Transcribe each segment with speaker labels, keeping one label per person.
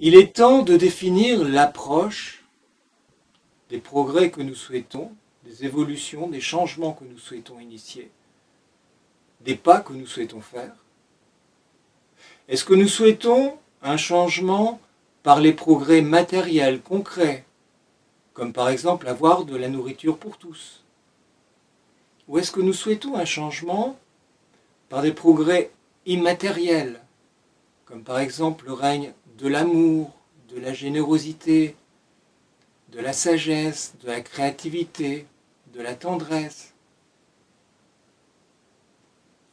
Speaker 1: Il est temps de définir l'approche des progrès que nous souhaitons, des évolutions, des changements que nous souhaitons initier, des pas que nous souhaitons faire. Est-ce que nous souhaitons un changement par les progrès matériels, concrets, comme par exemple avoir de la nourriture pour tous? Ou est-ce que nous souhaitons un changement par des progrès immatériels, comme par exemple le règne de l'amour, de la générosité, de la sagesse, de la créativité, de la tendresse?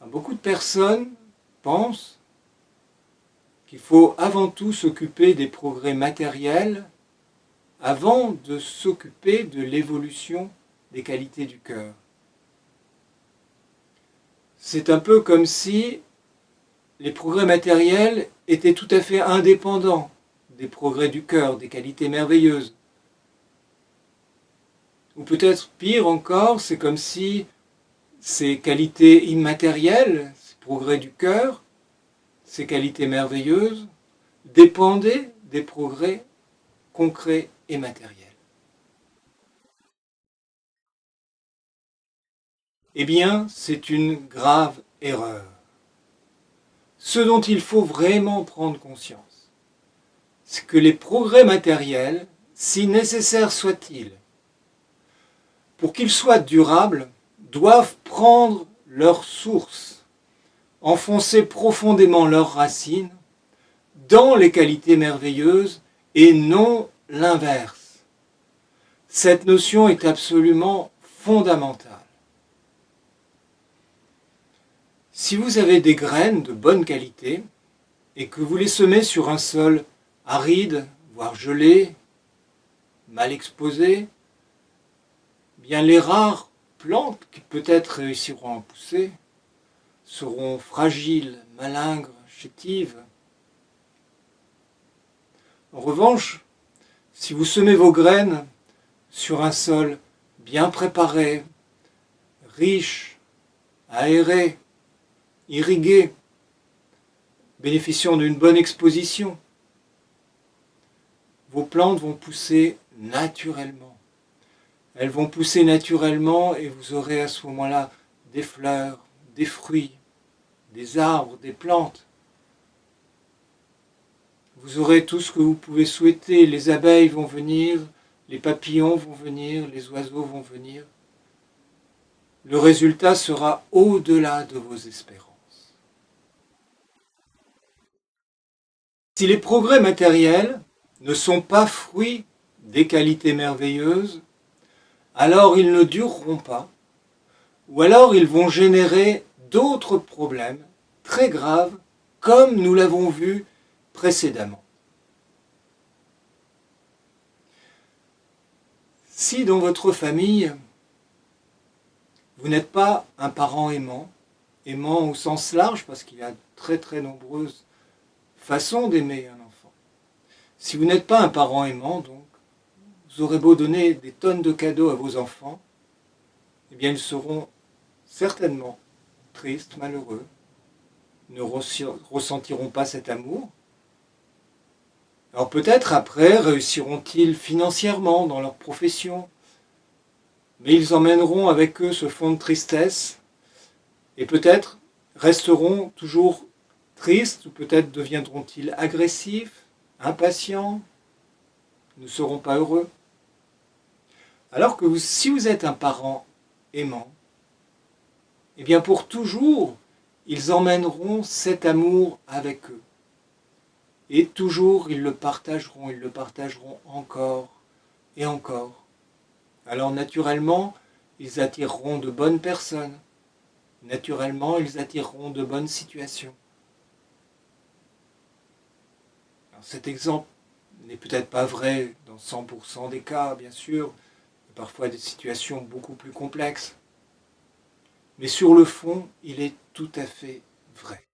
Speaker 1: Beaucoup de personnes pensent qu'il faut avant tout s'occuper des progrès matériels avant de s'occuper de l'évolution des qualités du cœur. C'est un peu comme si les progrès matériels étaient tout à fait indépendants des progrès du cœur, des qualités merveilleuses. Ou peut-être pire encore, c'est comme si ces qualités immatérielles, ces progrès du cœur, ces qualités merveilleuses, dépendaient des progrès concrets et matériels. Eh bien, c'est une grave erreur. Ce dont il faut vraiment prendre conscience, c'est que les progrès matériels, si nécessaires soient-ils, pour qu'ils soient durables, doivent prendre leur source, enfoncer profondément leurs racines dans les qualités merveilleuses et non l'inverse. Cette notion est absolument fondamentale. Si vous avez des graines de bonne qualité et que vous les semez sur un sol aride, voire gelé, mal exposé, bien les rares plantes qui peut-être réussiront à pousser seront fragiles, malingres, chétives. En revanche, si vous semez vos graines sur un sol bien préparé, riche, aéré, irrigué, bénéficiant d'une bonne exposition, vos plantes vont pousser naturellement. Elles vont pousser naturellement et vous aurez à ce moment-là des fleurs, des fruits, des arbres, des plantes. Vous aurez tout ce que vous pouvez souhaiter. Les abeilles vont venir, les papillons vont venir, les oiseaux vont venir. Le résultat sera au-delà de vos espérances. Si les progrès matériels ne sont pas fruits des qualités merveilleuses, alors ils ne dureront pas, ou alors ils vont générer d'autres problèmes très graves, comme nous l'avons vu précédemment. Si dans votre famille, vous n'êtes pas un parent aimant, aimant au sens large, parce qu'il y a très nombreuses façon d'aimer un enfant. Si vous n'êtes pas un parent aimant, donc, vous aurez beau donner des tonnes de cadeaux à vos enfants, eh bien ils seront certainement tristes, malheureux, ne ressentiront pas cet amour. Alors peut-être après réussiront-ils financièrement dans leur profession, mais ils emmèneront avec eux ce fond de tristesse, et peut-être resteront toujours tristes, ou peut-être deviendront-ils agressifs, impatients, ne seront pas heureux. Alors que si vous êtes un parent aimant, eh bien pour toujours, ils emmèneront cet amour avec eux. Et toujours, ils le partageront encore et encore. Alors naturellement, ils attireront de bonnes personnes. Naturellement, ils attireront de bonnes situations. Alors, cet exemple n'est peut-être pas vrai dans 100% des cas, bien sûr. Il y a parfois des situations beaucoup plus complexes. Mais sur le fond, il est tout à fait vrai.